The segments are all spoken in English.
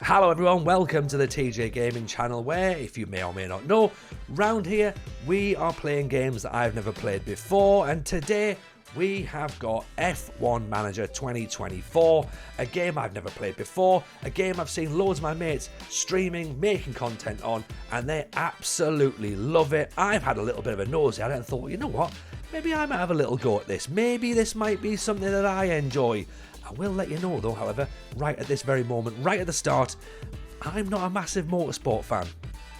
Hello everyone, welcome to the TJ Gaming channel where, if you may or may not know, round here we are playing games that I've never played before, and today we have got F1 Manager 2024, a game I've never played before, a game I've seen loads of my mates streaming, making content on, and they absolutely love it. I've had a little bit of a nosy at it and thought, well, you know what, maybe I might have a little go at this, maybe this might be something that I enjoy. I will let you know though, however, right at this very moment, right at the start, I'm not a massive motorsport fan.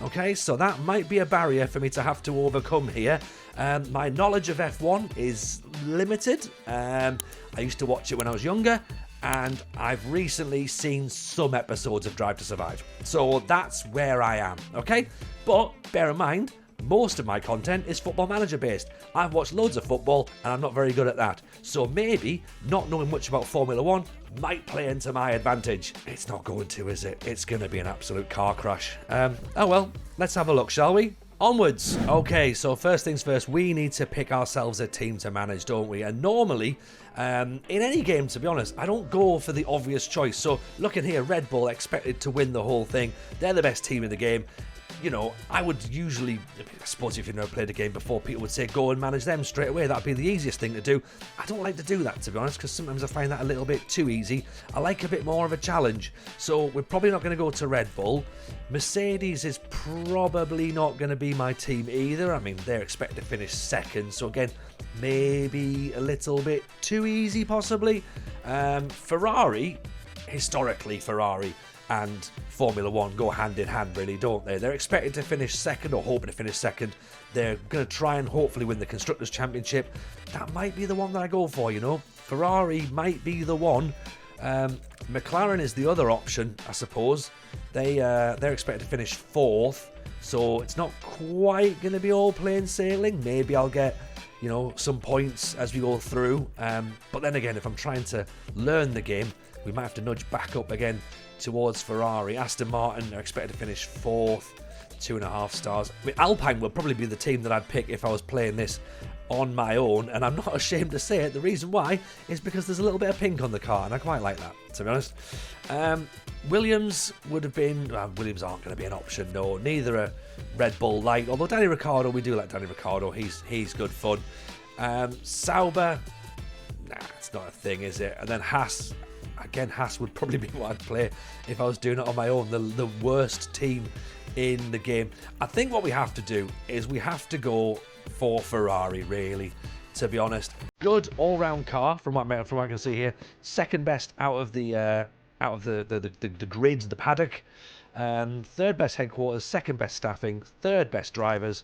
Okay, so that might be a barrier for me to have to overcome here. My knowledge of F1 is limited. I used to watch it when I was younger, and I've recently seen some episodes of Drive to Survive. So that's where I am, okay? But bear in mind, most of my content is Football Manager based. I've watched loads of football and I'm not very good at that. So maybe not knowing much about Formula 1 might play into my advantage. It's not going to, is it? It's going to be an absolute car crash. Oh well, let's have a look, shall we? Onwards. Okay, so first things first, we need to pick ourselves a team to manage, don't we? And normally, in any game, to be honest, I don't go for the obvious choice. So looking here, Red Bull expected to win the whole thing. They're the best team in the game. You know, I would usually, I suppose if you've never played a game before, people would say go and manage them straight away. That'd be the easiest thing to do. I don't like to do that, to be honest, because sometimes I find that a little bit too easy. I like a bit more of a challenge. So we're probably not going to go to Red Bull. Mercedes is probably not going to be my team either. I mean, they're expected to finish second. So again, maybe a little bit too easy, possibly. Ferrari, historically Ferrari and Formula 1 go hand in hand, really, don't they? They're expected to finish second, or hoping to finish second. They're going to try and hopefully win the Constructors' Championship. That might be the one that I go for, you know? Ferrari might be the one. McLaren is the other option, I suppose. They're expected to finish fourth, so it's not quite going to be all plain sailing. Maybe I'll get, you know, some points as we go through. But then again, if I'm trying to learn the game, we might have to nudge back up again towards Ferrari. Aston Martin are expected to finish fourth, 2.5 stars. I mean, Alpine would probably be the team that I'd pick if I was playing this on my own, and I'm not ashamed to say it. The reason why is because there's a little bit of pink on the car, and I quite like that, to be honest. Williams would have been... Williams aren't going to be an option, no. Neither are Red Bull Light, although Danny Ricciardo, we do like Danny Ricciardo. He's good fun. Sauber, nah, it's not a thing, is it? And then Haas... Again, Haas would probably be what I'd play if I was doing it on my own. The worst team in the game. I think what we have to do is we have to go for Ferrari, really, to be honest. Good all-round car from what I can see here. Second best out of the grids, the paddock. Third best headquarters, second best staffing, third best drivers.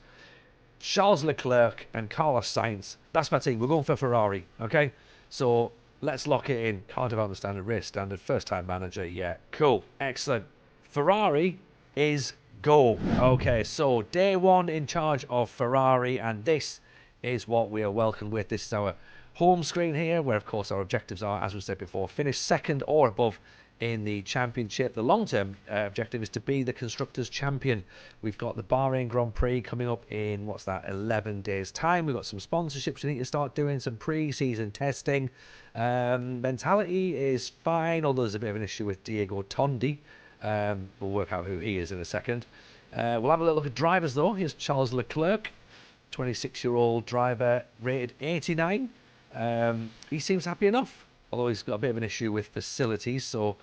Charles Leclerc and Carlos Sainz. That's my team. We're going for Ferrari, okay? So let's lock it in. Car development standard, race standard, first time manager. Yeah, cool. Excellent. Ferrari is go. Okay, so day one in charge of Ferrari, and this is what we are welcomed with. This is our home screen here, where of course our objectives are, as we said before, finish second or above in the championship. The long-term objective is to be the Constructors' Champion. We've got the Bahrain Grand Prix coming up in, 11 days' time. We've got some sponsorships we need to start doing, some pre-season testing. Mentality is fine, although there's a bit of an issue with Diego Tondi. We'll work out who he is in a second. We'll have a little look at drivers, though. Here's Charles Leclerc, 26-year-old driver, rated 89. He seems happy enough, although he's got a bit of an issue with facilities, so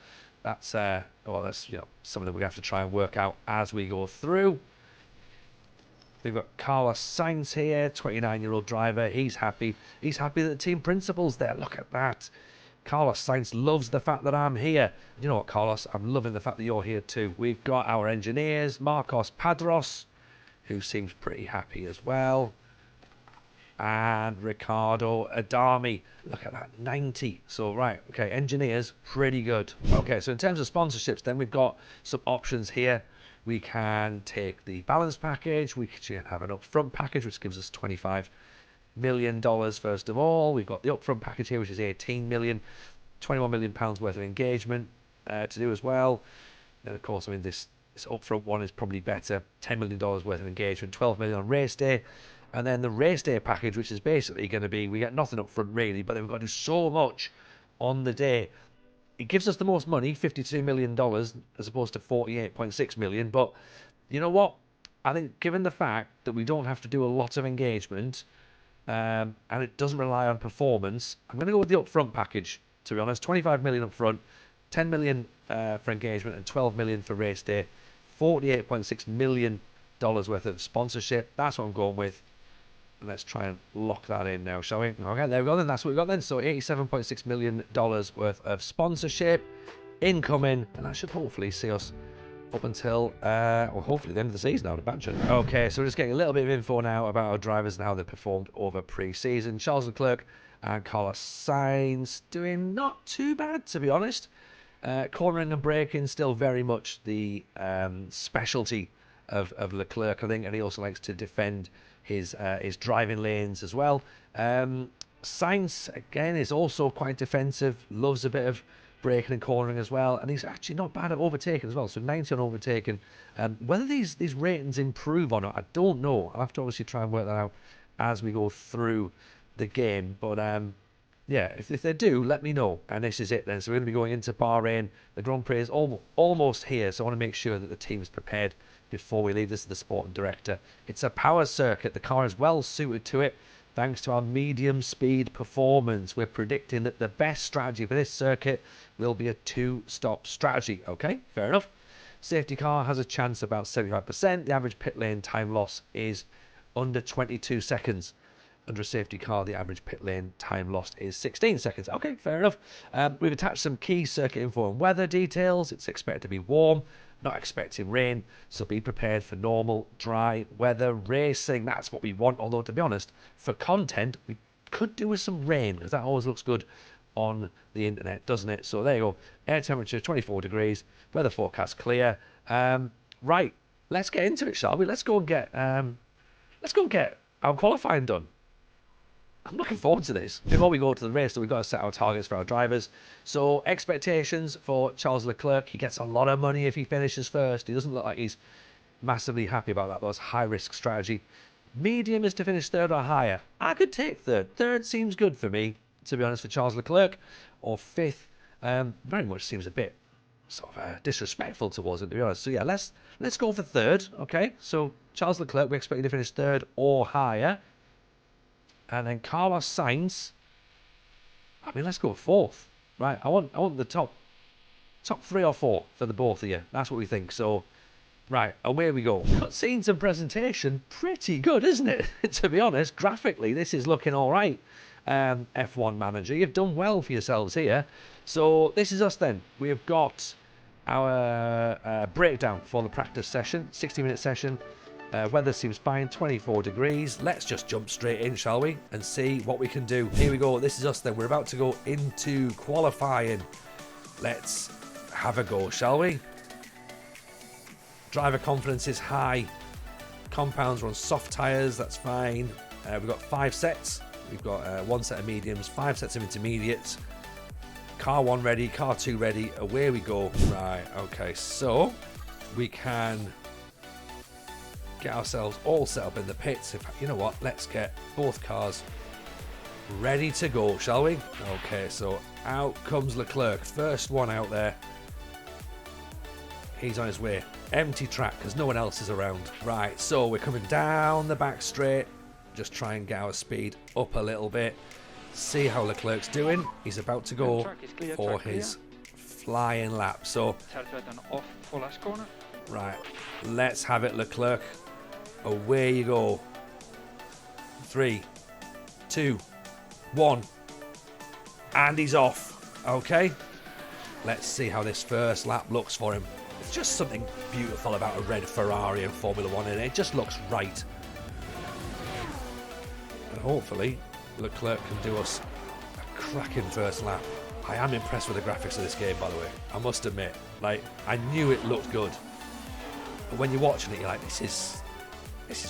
that's something that we have to try and work out as we go through. We've got Carlos Sainz here, 29-year-old driver. He's happy. He's happy that the team principal's there. Look at that. Carlos Sainz loves the fact that I'm here. You know what, Carlos? I'm loving the fact that you're here too. We've got our engineers, Marcos Padros, who seems pretty happy as well. And Ricardo Adami. Look at that, 90. So, right, okay, engineers, pretty good. Okay, so in terms of sponsorships, then we've got some options here. We can take the balance package. We can have an upfront package, which gives us $25 million first of all. We've got the upfront package here, which is 18 million, 21 million pounds worth of engagement to do as well. And of course, I mean, this upfront one is probably better. $10 million worth of engagement, 12 million on race day. And then the race day package, which is basically going to be, we get nothing up front really, but then we've got to do so much on the day. It gives us the most money, $52 million, as opposed to $48.6 million. But you know what? I think given the fact that we don't have to do a lot of engagement, and it doesn't rely on performance, I'm going to go with the upfront package, to be honest. 25 million upfront, 10 million for engagement, and 12 million for race day. $48.6 million worth of sponsorship. That's what I'm going with. Let's try and lock that in now, shall we? Okay, there we go then. That's what we got then. So $87.6 million worth of sponsorship incoming, and that should hopefully see us up until, well, hopefully the end of the season, I would imagine. Okay, so we're just getting a little bit of info now about our drivers and how they performed over pre-season. Charles Leclerc and Carlos Sainz doing not too bad, to be honest. Cornering and braking still very much the specialty of Leclerc, I think, and he also likes to defend his driving lanes as well. Sainz, again, is also quite defensive, loves a bit of braking and cornering as well, and he's actually not bad at overtaking as well, so 90 on overtaking. Whether these ratings improve or not, I don't know. I'll have to obviously try and work that out as we go through the game, but yeah, if they do, let me know. And this is it then. So we're going to be going into Bahrain. The Grand Prix is almost here, so I want to make sure that the team is prepared before we leave. This is the sporting director. It's a power circuit. The car is well suited to it, thanks to our medium speed performance. We're predicting that the best strategy for this circuit will be a two-stop strategy. Okay, fair enough. Safety car has a chance about 75%. The average pit lane time loss is under 22 seconds. Under a safety car, the average pit lane time lost is 16 seconds. Okay, fair enough. We've attached some key circuit info and weather details. It's expected to be warm, not expecting rain, so be prepared for normal, dry weather racing. That's what we want, although, to be honest, for content, we could do with some rain, because that always looks good on the internet, doesn't it? So there you go. Air temperature, 24 degrees. Weather forecast clear. Right, let's get into it, shall we? Let's go and get our qualifying done. I'm looking forward to this. Before we go to the race, we've got to set our targets for our drivers. So expectations for Charles Leclerc. He gets a lot of money if he finishes first. He doesn't look like he's massively happy about that. That's high-risk strategy. Medium is to finish third or higher. I could take third. Third seems good for me, to be honest, for Charles Leclerc. Or fifth, very much seems a bit sort of disrespectful towards him, to be honest. So yeah, let's go for third. Okay, so Charles Leclerc, we expect you to finish third or higher. And then Carlos Sainz, I mean, let's go fourth, right? I want the top 3 or 4 for the both of you. That's what we think. So, right, away we go. Cutscenes and presentation, pretty good, isn't it? To be honest, graphically, this is looking all right. F1 Manager, you've done well for yourselves here. So this is us then. We have got our breakdown for the practice session, 60-minute session. Weather seems fine, 24 degrees. Let's just jump straight in, shall we? And see what we can do. Here we go. This is us then. We're about to go into qualifying. Let's have a go, shall we? Driver confidence is high. Compounds are on soft tyres. That's fine. We've got 5 sets. We've got 1 set of mediums, 5 sets of intermediates. Car 1 ready, car 2 ready. Away we go. Right, okay. So we can get ourselves all set up in the pits. In fact, you know what? Let's get both cars ready to go, shall we? Okay, so out comes Leclerc. First one out there. He's on his way. Empty track because no one else is around. Right, so we're coming down the back straight. Just try and get our speed up a little bit. See how Leclerc's doing. He's about to go for his flying lap. So, right, let's have it, Leclerc. Away you go. 3, 2, 1. And he's off. Okay. Let's see how this first lap looks for him. It's just something beautiful about a red Ferrari in Formula 1, and it just looks right. And hopefully Leclerc can do us a cracking first lap. I am impressed with the graphics of this game, by the way. I must admit. Like, I knew it looked good. But when you're watching it, you're like, this is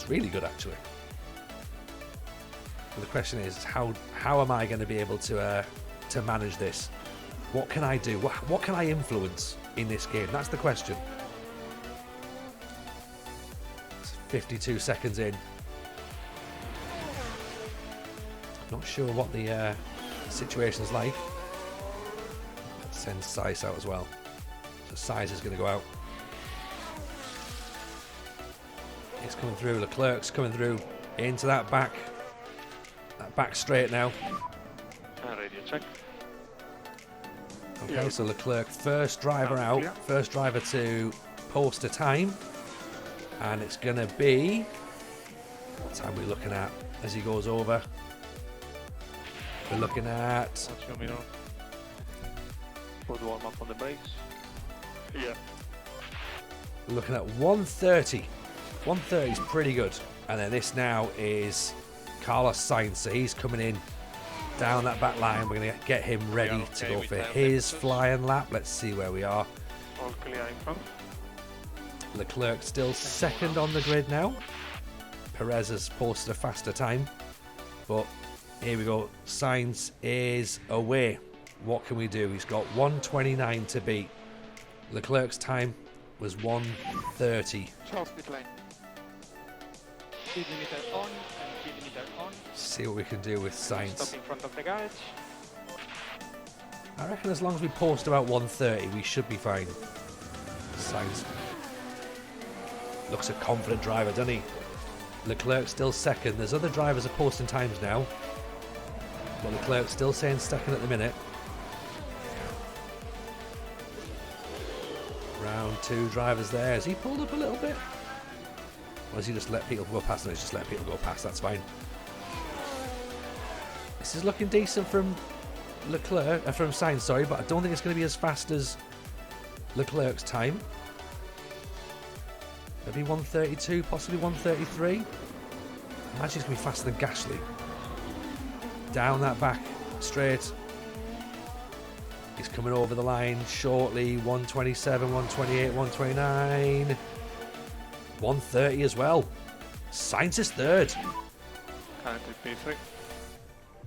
really good, actually. But the question is, how am I going to be able to manage this? What can I do? What can I influence in this game? That's the question. It's 52 seconds in. Not sure what the situation's like. Let's Send Size out as well. So Size is going to go out. It's coming through. Leclerc's coming through into that back straight now. Radio check. Okay, so Leclerc, first driver out, first driver to post a time, and it's going to be, what time are we looking at as he goes over? We're looking at, Put warm up on the brakes. Yeah. we're looking at 1:30. 1:30 is pretty good. And then this now is Carlos Sainz, so he's coming in down that back line. We're going to get him ready to go for his flying lap. Let's see where we are. All clear in front. Leclerc still second on the grid now. Perez has posted a faster time, but here we go. Sainz is away. What can we do? He's got 1:29 to beat. Leclerc's time was 1:30. Charles pit lane. Speed limiter on and speed limiter on. See what we can do with Sainz. Stop in front of the garage. I reckon as long as we post about 1:30, we should be fine. Sainz looks a confident driver, doesn't he? Leclerc still second. There's other drivers are posting times now, but Leclerc still saying second at the minute. Round 2 drivers there. Has he pulled up a little bit? Or has he just let people go past? No, he's just let people go past. That's fine. This is looking decent from Leclerc, from Sainz, sorry, but I don't think it's going to be as fast as Leclerc's time. Maybe 1:32, possibly 1:33. Imagine it's going to be faster than Gasly. Down that back straight. He's coming over the line shortly. 1:27, 1:28, 1:29. 1:30 as well. Sainz is third. Currently P3.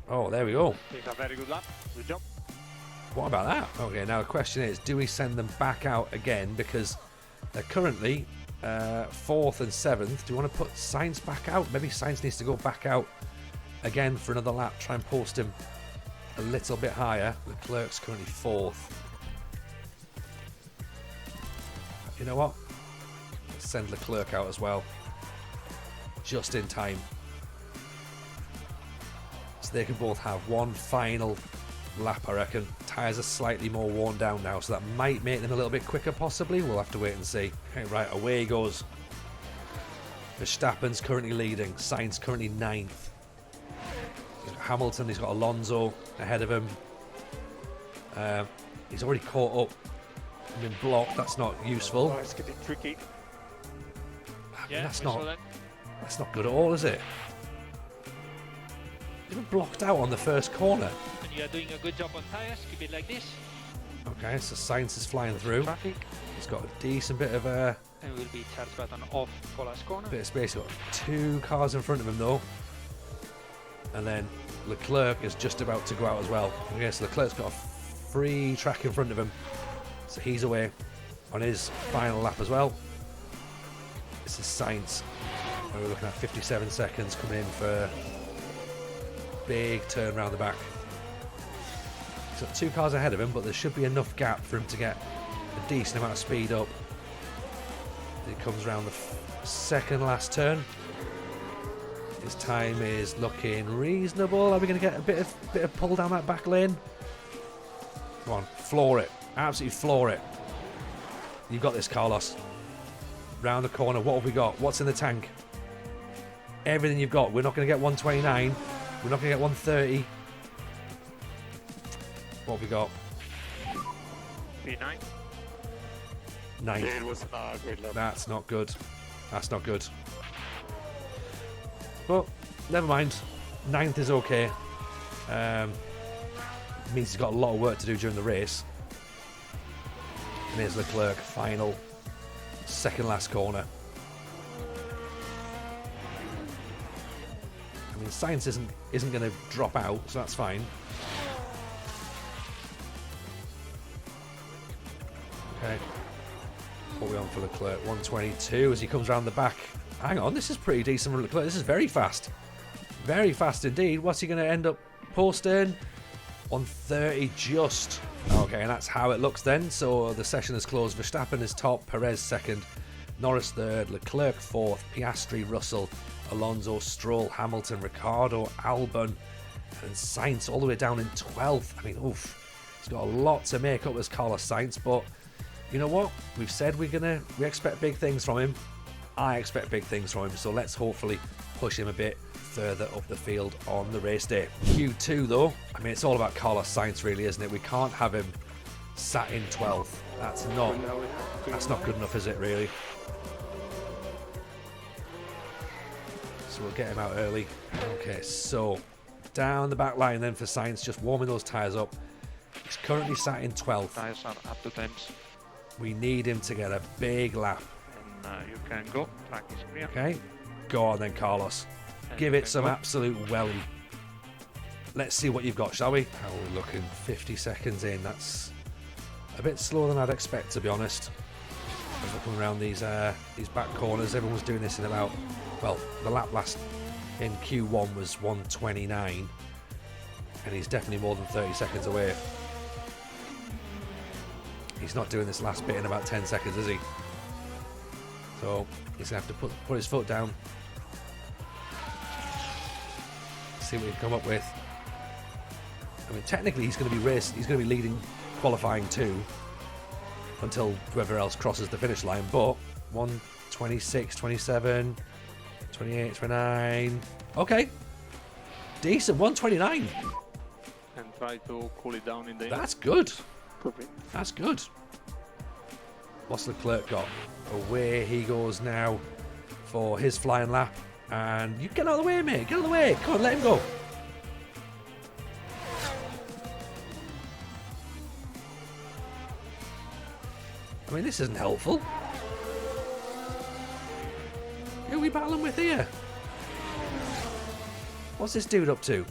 Oh, there we go. It's a very good lap. Good job. What about that? Okay, now the question is, do we send them back out again? Because they're currently 4th and 7th. Do you want to put Sainz back out? Maybe Sainz needs to go back out again for another lap. Try and post him a little bit higher. Leclerc's currently 4th. You know what? Let's send Leclerc out as well. Just in time. So they can both have one final lap, I reckon. Tyres are slightly more worn down now, so that might make them a little bit quicker, possibly. We'll have to wait and see. Okay, right, away he goes. Verstappen's currently leading. Sainz currently 9th. He's got Hamilton, he's got Alonso ahead of him. He's already caught up and been blocked. That's not useful. Oh, it's getting tricky. I mean, that's not good at all, is it? He's been blocked out on the first corner. And you are doing a good job on tires. Keep it like this. Okay, so Sainz is flying through. Traffic. He's got a decent bit of And will be charge button off for last corner. bit of space. He's got 2 cars in front of him though. And then Leclerc is just about to go out as well. Okay, so Leclerc's got a free track in front of him. So he's away on his final lap as well. This is Sainz. We're looking at 57 seconds coming in for big turn round the back. He's got 2 cars ahead of him, but there should be enough gap for him to get a decent amount of speed up. He comes around the second last turn. His time is looking reasonable. Are we going to get a bit of pull down that back lane? Come on, floor it. Absolutely floor it. You've got this, Carlos. Round the corner, what have we got? What's in the tank? Everything you've got. We're not going to get 129. We're not going to get 130. What have we got? P9. 9. It was not a great lap. That's not good. That's not good. But never mind. 9th is okay. Means he's got a lot of work to do during the race. And here's Leclerc, final, second last corner. I mean, Sainz isn't going to drop out, so that's fine. Okay. What are we on for Leclerc? 122 as he comes around the back. Hang on, this is pretty decent for Leclerc. This is very fast. Very fast indeed. What's he going to end up posting? 130 just. Okay. Okay, and that's how it looks then. So the session is closed. Verstappen is top, Perez second, Norris third, Leclerc fourth, Piastri, Russell, Alonso, Stroll, Hamilton, Ricciardo, Albon, and Sainz all the way down in 12th. I mean, oof, he's got a lot to make up as Carlos Sainz, but you know what? We've said we expect big things from him. I expect big things from him, so let's hopefully push him a bit further up the field on the race day. Q2 though, I mean, it's all about Carlos Sainz really, isn't it? We can't have him sat in 12th. That's not good enough, is it really? So we'll get him out early. Okay, so down the back line then for Sainz, just warming those tyres up. He's currently sat in 12th. Tires are up to temps. We need him to get a big lap. And you can go. Track is clear. Okay, go on then, Carlos. And Give you it can some go. absolute welly. Let's see what you've got, shall we? How are we looking? 50 seconds in. That's a bit slower than I'd expect, to be honest. As we're coming around these back corners, everyone was doing this in about, well, the lap last in Q1 was 1:29, and he's definitely more than 30 seconds away. He's not doing this last bit in about 10 seconds, is he? So he's gonna have to put his foot down. See what he can come up with. I mean, technically he's going to be leading qualifying 2 until whoever else crosses the finish line, but 1:26, 27, 28, 29. Okay. Decent, 1:29. And try to cool it down in the That's good. Perfect. That's good. What's Leclerc got? Away he goes now for his flying lap. And you get out of the way, mate. Get out of the way. Come on, let him go. I mean, this isn't helpful. Who are we battling with here? What's this dude up to?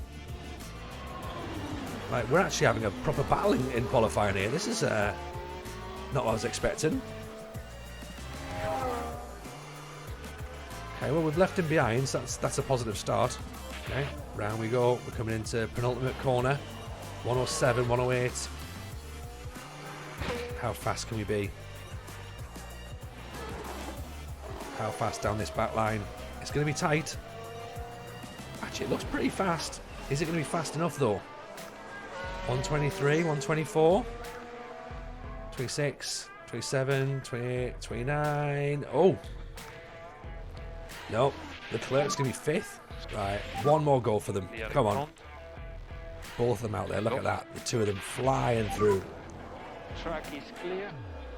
Like, we're actually having a proper battle in qualifying here. This is not what I was expecting. Okay, well, we've left him behind, so that's a positive start. Okay, round we go. We're coming into penultimate corner. 107, 108. How fast can we be? How fast down this back line? It's going to be tight. Actually, it looks pretty fast. Is it going to be fast enough, though? 123, 124, 26, 27, 28, 29. Oh! No, Leclerc's going to be 5th. Right, one more goal for them. Come on. Both of them out there. Look at that. The two of them flying through. Track is clear.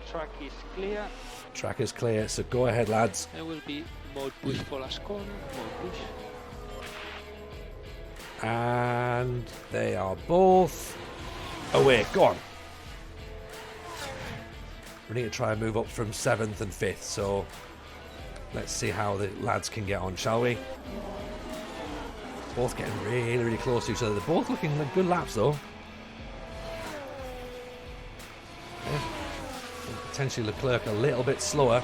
Track is clear. Track is clear, so go ahead, lads. There will be more push for last corner. More push. And they are both away. Go on. We need to try and move up from 7th and 5th, so let's see how the lads can get on, shall we? Both getting really, really close to each other. They're both looking like good laps, though. Yeah. Potentially Leclerc a little bit slower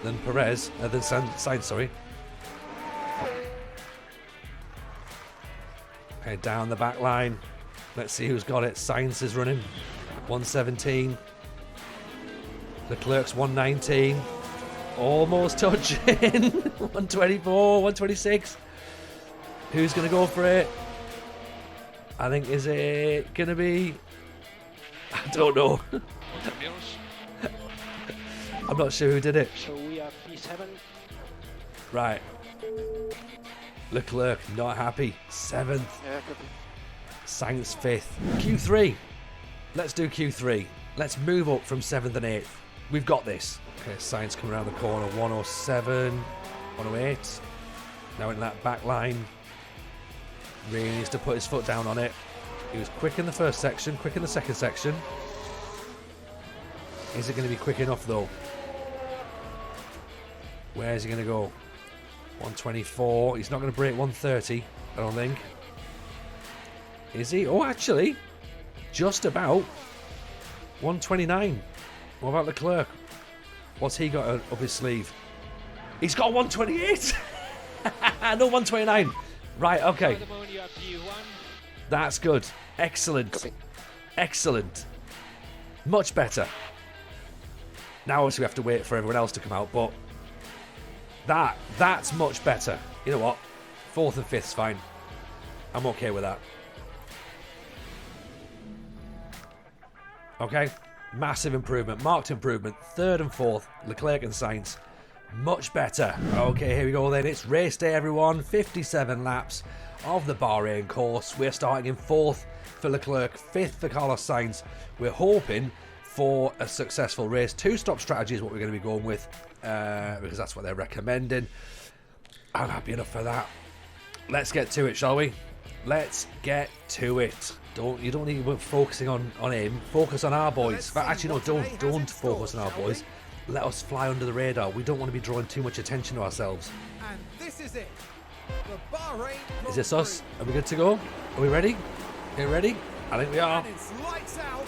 than Perez, than Sainz, sorry. Okay, down the back line. Let's see who's got it. Sainz is running 117. Leclerc's 119. Almost touching. 124, 126. Who's going to go for it? I think, is it going to be... I don't know. I'm not sure who did it. So we are P7. Right. Leclerc not happy. 7th. Yeah, copy. Sainz 5th. Q3. Let's do Q3. Let's move up from 7th and 8th. We've got this. Okay, Sainz coming around the corner. 107, 108. Now in that back line. Really needs to put his foot down on it. He was quick in the first section, quick in the second section. Is it going to be quick enough though? Where is he going to go? 124. He's not going to break 130, I don't think. Is he? Oh, actually, just about 129. What about Leclerc? What's he got up his sleeve? He's got 128. No, 129. Right, okay. For the moment you are P1. That's good. Excellent. Copy. Excellent. Much better. Now obviously we have to wait for everyone else to come out, but that's much better. You know what? 4th and 5th's fine. I'm okay with that. Okay, massive improvement, marked improvement. 3rd and 4th, Leclerc and Sainz, much better. Okay, here we go then. It's race day, everyone. 57 laps of the Bahrain course. We're starting in 4th for Leclerc, 5th for Carlos Sainz. We're hoping for a successful race. 2-stop strategy is what we're going to be going with, because that's what they're recommending. I'm happy enough for that. Let's get to it, shall we? Let's get to it. You don't need to be focusing on him. Focus on our boys. But actually, no, don't focus on our boys. Let us fly under the radar. We don't want to be drawing too much attention to ourselves. And this is it. The Bahrain Is this us? Are we good to go? Are we ready? Are we ready? I think we are. And it's lights out,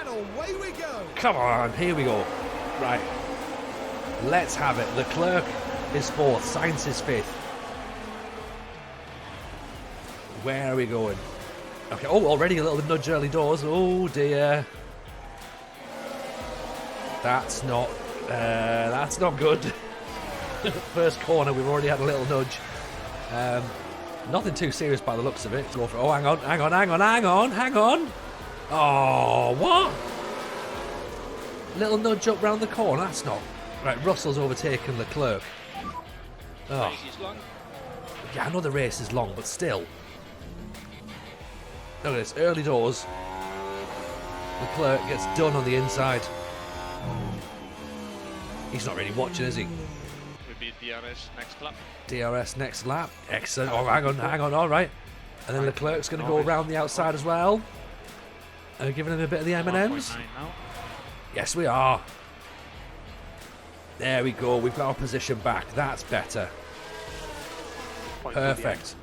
and away we go. Come on, here we go. Right. Let's have it. Leclerc is 4th. Sainz is 5th. Where are we going? Okay, oh, already a little nudge early doors. Oh, dear. That's not good. First corner, we've already had a little nudge. Nothing too serious by the looks of it. Go for it. Oh, hang on. Oh, what? Little nudge up round the corner. That's not... Right, Russell's overtaken Leclerc. Oh. Race is long. Yeah, I know the race is long, but still. Look at this, early doors. Leclerc gets done on the inside. He's not really watching, is he? We beat DRS next lap. DRS next lap. Excellent. Oh, hang on, all right. And then Leclerc's going to go around the outside as well. And giving him a bit of the M&Ms. 1.9 now. Yes, we are. There we go. We've got our position back. That's better. Perfect.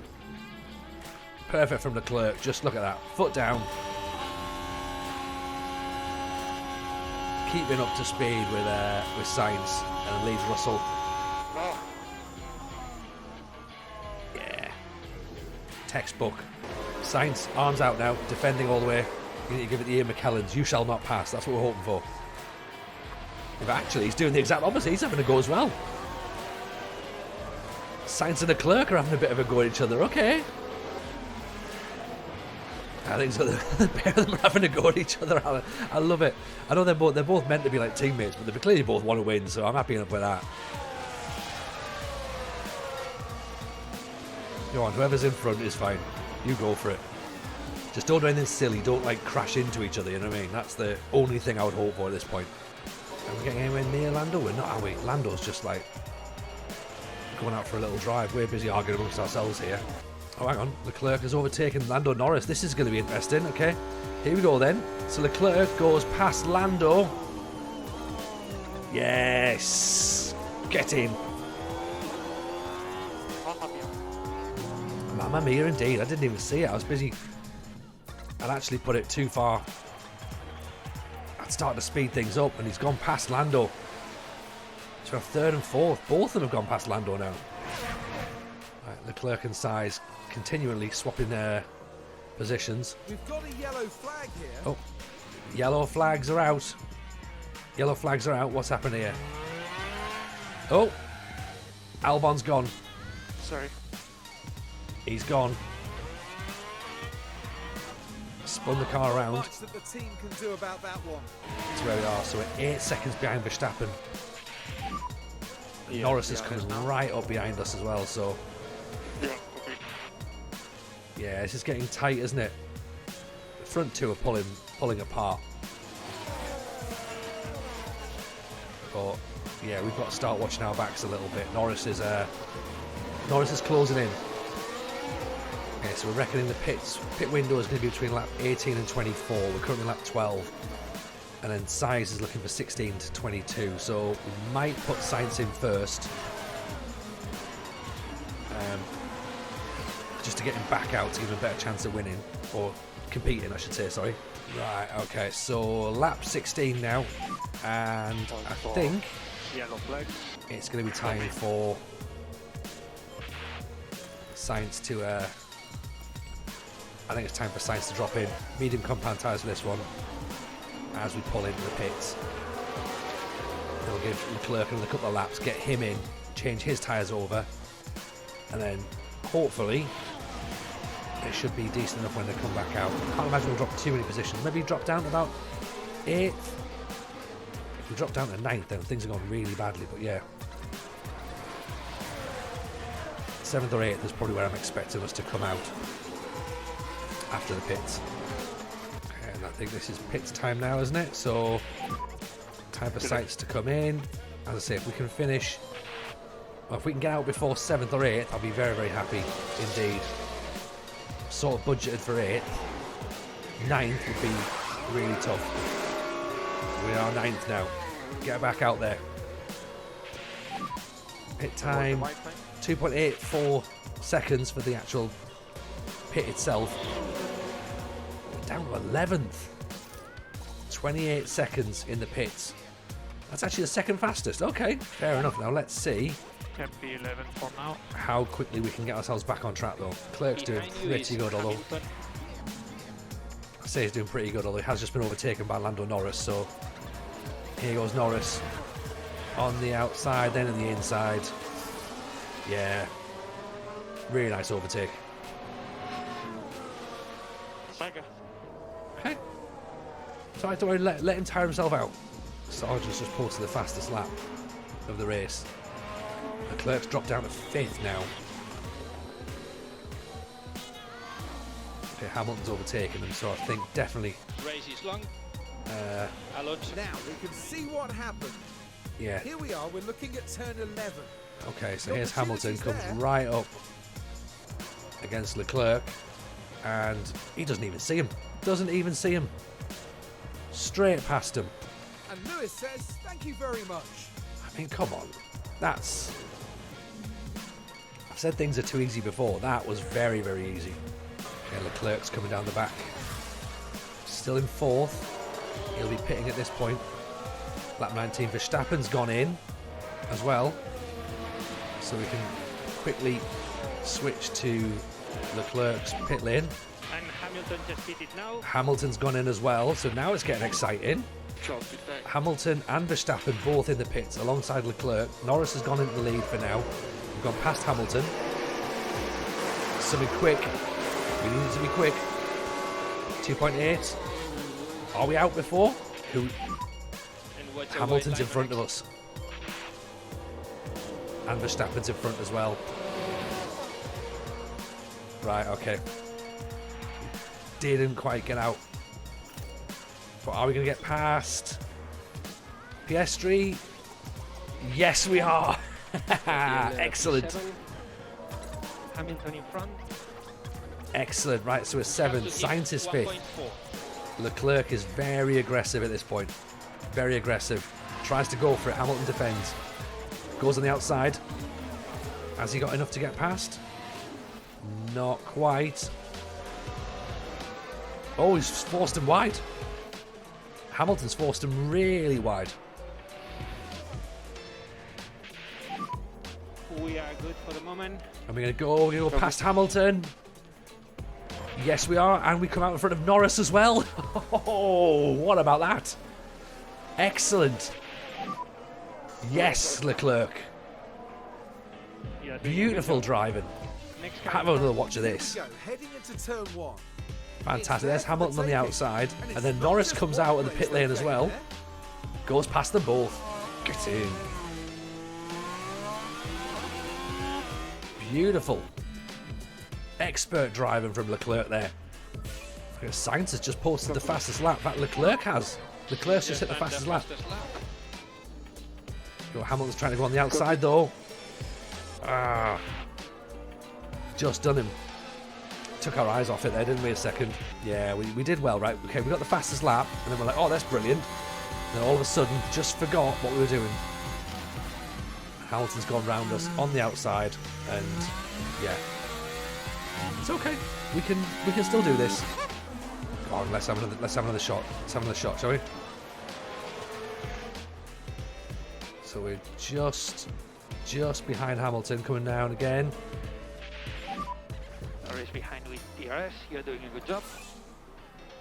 Perfect from Leclerc. Just look at that. Foot down. Keeping up to speed with Sainz and leaves Russell. Yeah. Textbook. Sainz, arms out now, defending all the way. You need to give it the Ian McKellens. You shall not pass. That's what we're hoping for. But actually, he's doing the exact opposite. He's having a go as well. Sainz and Leclerc are having a bit of a go at each other. Okay. I think so. The pair of them are having a go at each other. I love it. I know they're both meant to be like teammates, but they clearly both want to win, so I'm happy enough with that. Go on, whoever's in front is fine. You go for it. Just don't do anything silly. Don't like crash into each other, you know what I mean? That's the only thing I would hope for at this point. Are we getting anywhere near Lando? We're not, are we? Lando's just like going out for a little drive. We're busy arguing amongst ourselves here. Oh, hang on. Leclerc has overtaken Lando Norris. This is going to be interesting. Okay, here we go then. So Leclerc goes past Lando. Yes. Get in. Mamma mia, indeed. I didn't even see it. I was busy. I'd actually put it too far. I'd start to speed things up, and he's gone past Lando. So 3rd and 4th. Both of them have gone past Lando now. Right, Leclerc and Sainz continually swapping their positions. We've got a yellow flag here. Oh, yellow flags are out. Yellow flags are out. What's happened here? Oh, Albon's gone. Sorry. He's gone. Spun the car around. Much that the team can do about that one. That's where we are. So we're 8 seconds behind Verstappen. Yeah, Norris is coming right up behind us as well. So Yeah, okay. yeah, this is getting tight, isn't it? The front two are pulling apart. But yeah, we've got to start watching our backs a little bit. Norris is closing in. Okay, so we're reckoning the pit window is going to be between lap 18 and 24. We're currently lap 12. And then Sainz is looking for 16 to 22. So we might put Sainz in first. Just to get him back out to give him a better chance of winning. Or competing, I should say, sorry. Right, okay, so lap 16 now. And I think Yellow flags. it's going to be time for Sainz to... I think it's time for Sainz to drop in. Medium compound tyres for this one. as we pull into the pits. They'll give Leclerc another couple of laps, get him in, change his tyres over, and then hopefully it should be decent enough when they come back out. Can't imagine we'll drop too many positions. Maybe drop down to about 8th. If we drop down to 9th, then things are going really badly, but yeah. 7th or 8th is probably where I'm expecting us to come out after the pits. And I think this is pits time now, isn't it? So, time for sights to come in. As I say, if we can finish, well, if we can get out before 7th or 8th, I'll be very, very happy indeed. Sort of budgeted for 8th. 9th would be really tough. We are 9th now. Get back out there. Pit time, 2.84 seconds for the actual pit itself. We're down to 11th. 28 seconds in the pits. That's actually the second fastest. Okay, fair enough. Now let's see Can be 11 for now. how quickly we can get ourselves back on track though. Clerk's doing pretty good, although I say he's doing pretty good, although he has just been overtaken by Lando Norris. So here goes Norris on the outside, then on the inside. Yeah, really nice overtake. Okay, so I don't worry, let him tire himself out. Sargent's just posted the fastest lap of the race. Leclerc's dropped down to 5th now. Okay, Hamilton's overtaken him, so I think definitely. Race is long. Alonso. Now we can see what happened. Yeah. Here we are, we're looking at turn 11. Okay, so The here's Hamilton, opportunity's comes there. right up against Leclerc, and he doesn't even see him. Doesn't even see him. Straight past him. And Lewis says, thank you very much. I mean, come on. That's... I've said things are too easy before. That was very, very easy. Okay, Leclerc's coming down the back. Still in 4th. He'll be pitting at this point. Lap 19. Verstappen's gone in as well. So we can quickly switch to Leclerc's pit lane. And Hamilton just pitted now. Hamilton's gone in as well, so now it's getting exciting. Hamilton and Verstappen both in the pits alongside Leclerc. Norris has gone into the lead for now. We've gone past Hamilton. Something quick. We need it to be quick. 2.8. Are we out before? Who? And what's a Hamilton's white in front line of us. And Verstappen's in front as well. Right, okay. Didn't quite get out. But are we going to get past Piastri? Yes, we are. Excellent. 7. Hamilton in front. Excellent. Right, so we're 7th. Sainz is 5th. 1.4. Leclerc is very aggressive at this point. Very aggressive. Tries to go for it. Hamilton defends. Goes on the outside. Has he got enough to get past? Not quite. Oh, he's forced him wide. Hamilton's forced him really wide. We are good for the moment. And we're going to go past Hamilton. Yes, we are. And we come out in front of Norris as well. Oh, what about that? Excellent. Yes, Leclerc. Yeah, Beautiful driving. Next Have another watch of Here this. we go, heading into turn 1. Fantastic. There's Hamilton on the outside. And then Norris comes out of the pit lane as well. Goes past them both. Get in. Beautiful. Expert driving from Leclerc there. Sainz has just posted the fastest lap. That Leclerc has. Leclerc's just hit the fastest lap. Hamilton's trying to go on the outside though. Ah. Just done him. Took our eyes off it there, didn't we, a second? Yeah, we did well, right? Okay, we got the fastest lap, and then we're like, oh, that's brilliant. And then all of a sudden, just forgot what we were doing. Hamilton's gone round us on the outside, and yeah. It's okay. We can still do this. Go on, let's have another shot. Let's have another shot, shall we? So we're just behind Hamilton, coming down again. Norris behind with DRS. You're doing a good job.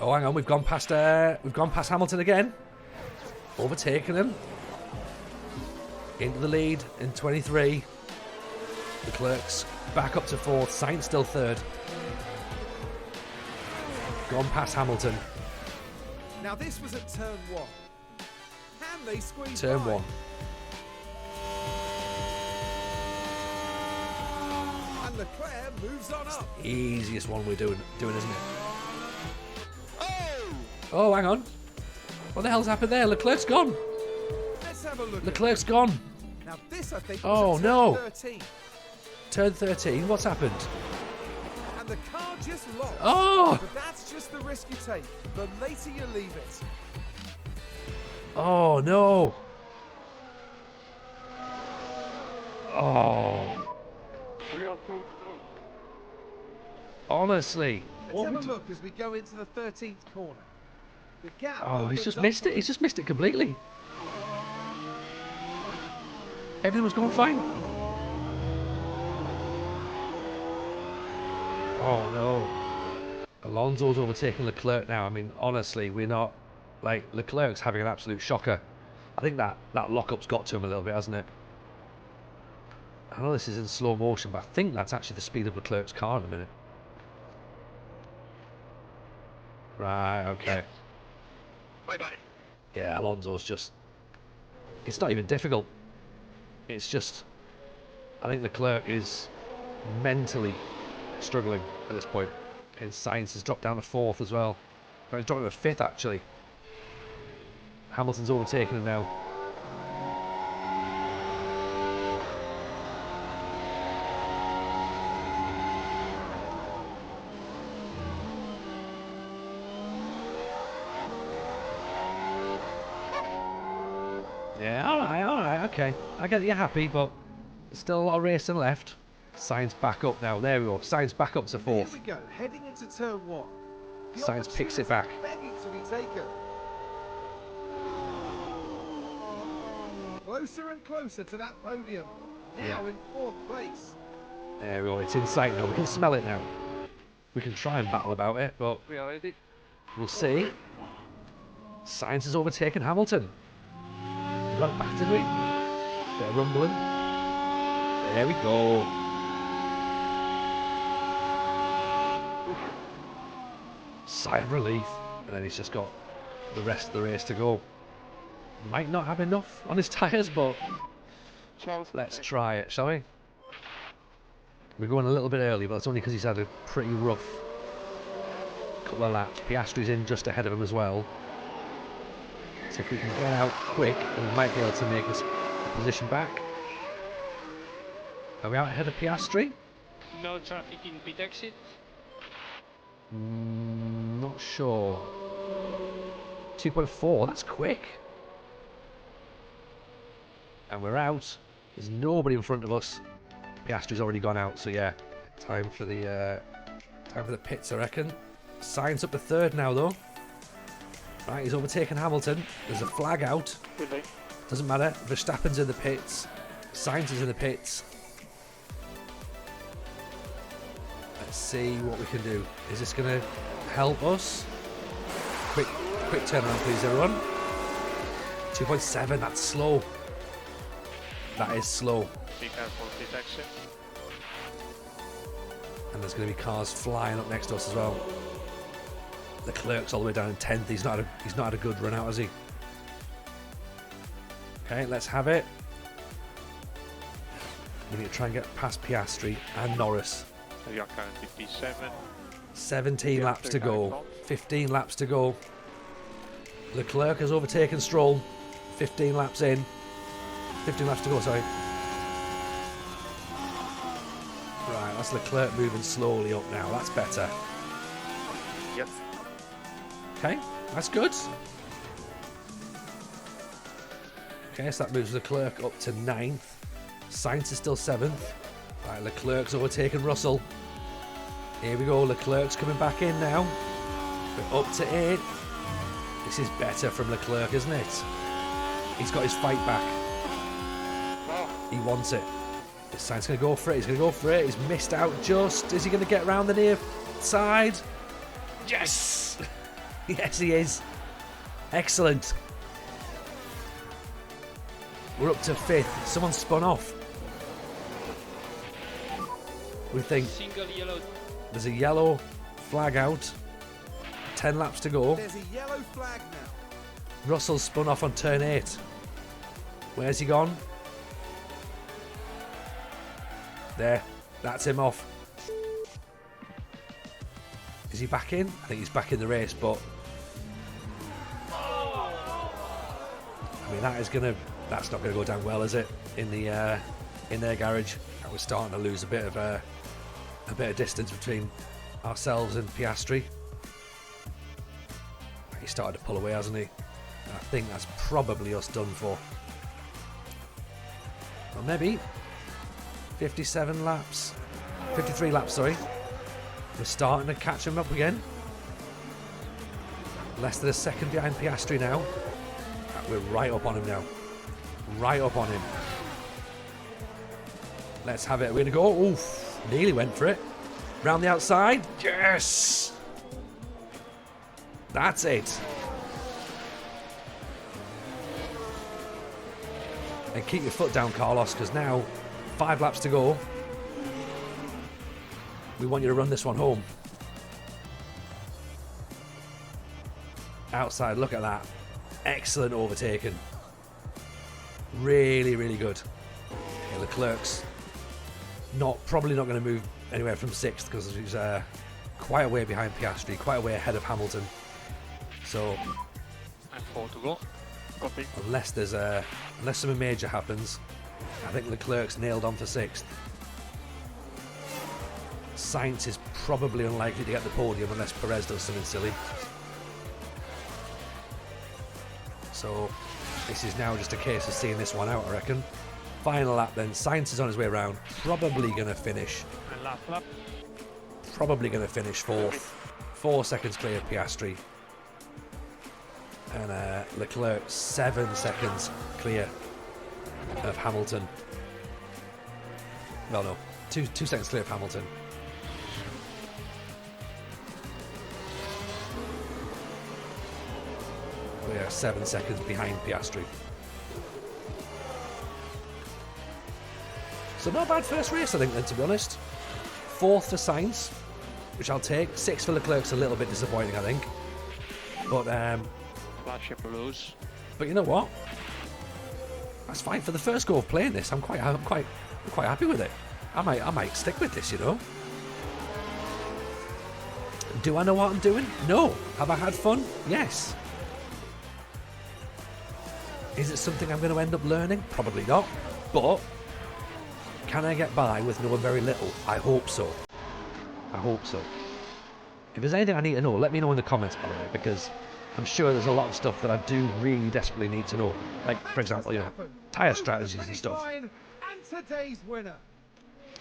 Oh, hang on, we've gone past Hamilton again. Overtaking him. Into the lead in 23. Leclerc's back up to 4th. Sainz still 3rd. Gone past Hamilton. Now this was at turn 1. Can they squeeze Turn by? 1. And Leclerc moves on up. Easiest one we're doing, isn't it? Oh, hang on. What the hell's happened there? Leclerc's gone. Let's have a look. Leclerc's gone. Now this I think Oh, was at no. turn 13. Turn 13. What's happened? And the car just lost. Oh! But that's just the risk you take. The later you leave it. Oh, no. Oh. Honestly. Let's have a look as we go into the 13th corner. The gap Oh, he's opens just up missed it. He's just missed it completely. Everything was going fine. Oh, no. Alonso's overtaking Leclerc now. I mean, honestly, we're not... Like, Leclerc's having an absolute shocker. I think that lock-up's got to him a little bit, hasn't it? I know this is in slow motion, but I think that's actually the speed of Leclerc's car in a minute. Right, okay. Bye-bye. Yeah, Alonso's just... It's not even difficult. It's just... I think Leclerc is mentally struggling at this point. His Sainz has dropped down to 4th as well. No, he's dropped down to 5th, actually. Hamilton's overtaking him now. Yeah, alright, okay. I get you're happy, but there's still a lot of racing left. Sainz back up now. There we go. Sainz back up to Here 4th. we go, heading into turn 1. The Sainz picks it back. opportunity begging to be taken. Closer and closer to that podium. Now in 4th place. There we go. It's in sight now. We can smell it now. We can try and battle about it, but We are ready. we'll see. Sainz has overtaken Hamilton. We got it back, did we? Bit of rumbling. There we go. Sigh of relief. And then he's just got the rest of the race to go. Might not have enough on his tyres, but let's try it, shall we? We're going a little bit early, but it's only because he's had a pretty rough couple of laps. Piastri's in just ahead of him as well. So if we can get out quick, then we might be able to make this position back. Are we out ahead of Piastri? No traffic in pit exit. Not sure. 2.4, that's quick. And we're out. There's nobody in front of us. Piastri's already gone out, so yeah. Time for the pits, I reckon. Sainz up to 3rd now, though. Right, he's overtaken Hamilton. There's a flag out. Goodbye. Doesn't matter. Verstappen's in the pits. Sainz is in the pits. Let's see what we can do. Is this going to help us? Quick turnaround, please, everyone. 2.7, that's slow. That is slow. Be careful pit exit. And there's going to be cars flying up next to us as well. Leclerc's all the way down in 10th. He's not had a good run out, has he? Okay, let's have it. We need to try and get past Piastri and Norris. So you are currently P7. 17 Yeah, laps to go. front. 15 laps to go. Leclerc has overtaken Stroll. 15 laps in. 15 laps to go, sorry. Right, that's Leclerc moving slowly up now. That's better. Yes. Okay, that's good. Okay, so that moves Leclerc up to 9th. Sainz is still 7th. Right, Leclerc's overtaken Russell. Here we go, Leclerc's coming back in now. We're up to 8th. This is better from Leclerc, isn't it? He's got his fight back. He wants it. Is Sainz going to go for it? He's going to go for it. He's missed out just. Is he going to get around the near side? Yes! Yes, he is. Excellent. We're up to 5th. Someone spun off. We think Single yellow. there's a yellow flag out. 10 laps to go. There's a yellow flag now. Russell spun off on turn 8. Where's he gone? There. That's him off. Is he back in? I think he's back in the race, but I mean that's not gonna go down well, is it? In their garage. And we're starting to lose a bit of distance between ourselves and Piastri. He started to pull away, hasn't he? I think that's probably us done for. Or maybe 57 laps. 53 laps, sorry. We're starting to catch him up again. Less than a second behind Piastri now. We're right up on him now. Right up on him. Let's have it. We're going to go. Oof. Nearly went for it. Round the outside. Yes! That's it. And keep your foot down, Carlos, because now 5 laps to go. We want you to run this one home. Outside, look at that. Excellent overtaking. Really, really good. Okay, Leclerc's probably not going to move anywhere from 6th because he's quite a way behind Piastri, quite a way ahead of Hamilton. So, And 4 to go. Copy. unless something major happens, I think Leclerc's nailed on for 6th. Sainz is probably unlikely to get the podium unless Perez does something silly. So this is now just a case of seeing this one out, I reckon. Final lap then. Sainz is on his way around. Probably going to finish. And last lap. Probably going to finish 4th. 4 seconds clear of Piastri. And Leclerc 7 seconds clear of Hamilton. Well, no. 2 seconds clear of Hamilton. We are 7 seconds behind Piastri. So not a bad first race, I think, then, to be honest. 4th for Sainz, which I'll take. 6th for Leclerc's a little bit disappointing, I think. But Flashing blues. but you know what? That's fine for the first go of playing this. I'm quite happy with it. I might stick with this, you know. Do I know what I'm doing? No. Have I had fun? Yes. Is it something I'm going to end up learning? Probably not. But can I get by with knowing very little? I hope so. I hope so. If there's anything I need to know, let me know in the comments, by the way, because I'm sure there's a lot of stuff that I do really desperately need to know. Like, for example, you know, tyre strategies and stuff. And today's winner.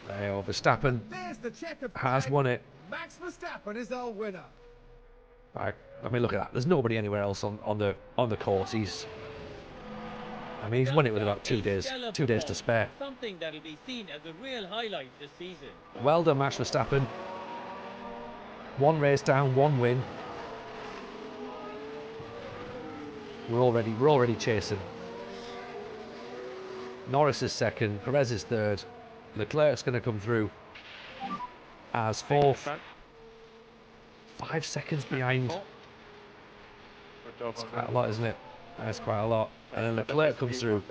Verstappen There's the checkered has flag. won it. Max Verstappen is our winner. Right, I mean, look at that. There's nobody anywhere else on the course. He's won it with about 2 days to spare. Something that'll be seen as a real highlight this season. Well done, Max Verstappen. 1 race down, 1 win. We're already chasing. Norris is 2nd, Perez is 3rd. Leclerc's going to come through as 4th. 5 seconds behind. That's quite a lot, isn't it? That's quite a lot. And then Leclerc comes through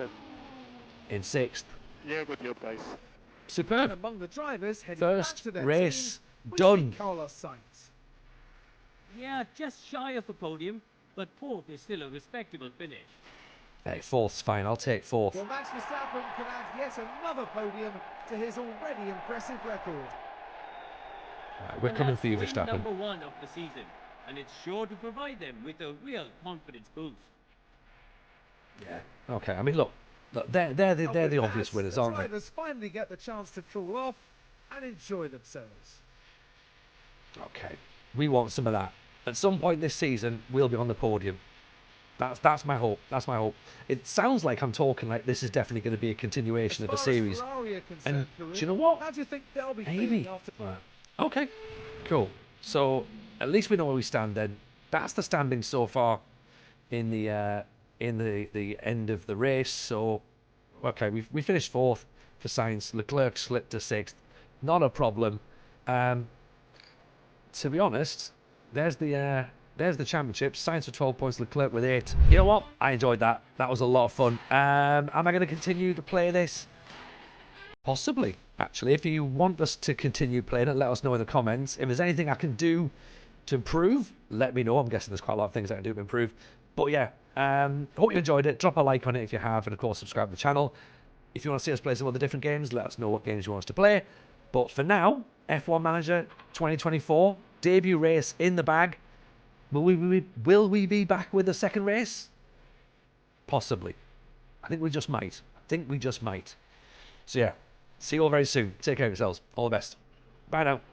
in 6th. Yeah, good job, guys. Superb. Among the drivers heading First back to their race team, we done. see Carlos Sainz. Yeah, just shy of the podium, but 4th is still a respectable finish. Hey, 4th's fine. I'll take 4th. Well, Max Verstappen can add yet another podium to his already impressive record. Right, we're And coming that's for you, win Verstappen. number 1 of the season, and it's sure to provide them with a real confidence boost. Yeah. Okay. I mean, look, they're the obvious winners, aren't they? Drivers finally get the chance to cool off and enjoy themselves. Okay. We want some of that. At some point this season, we'll be on the podium. That's my hope. That's my hope. It sounds like I'm talking like this is definitely going to be a continuation of the series. Ferrari are concerned, And Karim, do you know what? How do you think they'll be Maybe. feeling after? Right. Okay. Cool. So at least we know where we stand then. that's the standing so far in the end of the race. So, okay, we finished fourth for Sainz. Leclerc slipped to sixth. Not a problem. To be honest, there's the championship. Sainz with 12 points, Leclerc with 8. You know what? I enjoyed that. That was a lot of fun. Am I going to continue to play this? Possibly, actually. If you want us to continue playing it, let us know in the comments. If there's anything I can do to improve, let me know. I'm guessing there's quite a lot of things I can do to improve. But yeah, hope you enjoyed it. Drop a like on it if you have, and of course subscribe to the channel. If you want to see us play some other different games, let us know what games you want us to play. But for now, F1 Manager 2024, debut race in the bag. Will we be back with a second race? Possibly. I think we just might. So yeah, see you all very soon. Take care of yourselves. All the best. Bye now.